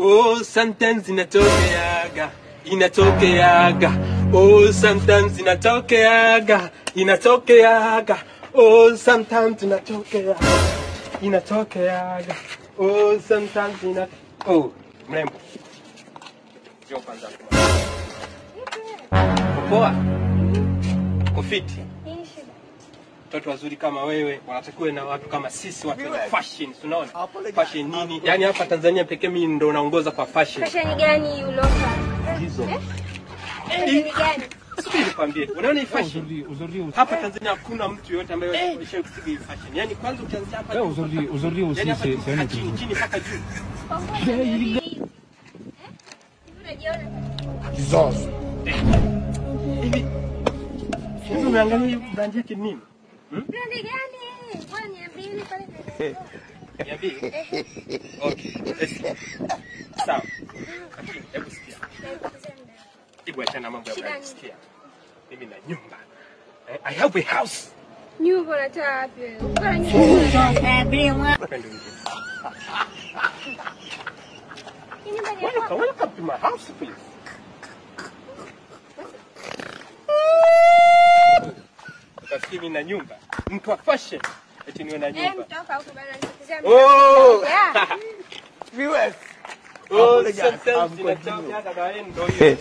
Oh, sometimes inatokeaga. Oh, sometimes inatokeaga. Oh, sometimes inatokeaga. Oh, sometimes Oh, mrembo. Sio kwanza. Poa. Kofiti. Watu wazuri kama wewe wanatakiwa na watu kama sisi, watu wa fashion, unaona? Fashion nini? Yaani hapa Tanzania pekee mimi ndo naongoza kwa fashion. Fashion gani ulofa? Hizo. Fashion gani? Subiri nikwambie. Unaona hii fashion? Hapa Tanzania hakuna mtu yote ambaye anaweza kupiga hii fashion. Yaani kwanza ukianzia hapa Aujourd'hui aussi c'est chini mpaka juu. Jesus. Hivi. Hivi unaangalia brand yake nini? Brand gani? Kwa niambie pale. Niambie. Okay. Sawa. Hebu sikia. Hebu achana mambo ya brand, sikia. Mimi na nyumba. I have a house. Nyumba unatoa wapi wewe? Uko na nyumba. Welcome to my house, please. Mimi na nyumba. Mtu wa fashion. Eti niwe na nyumba. Mtoka huko bana nisikizia. Oh! Viewers. Oh, sometimes inatoka hata ndio hiyo.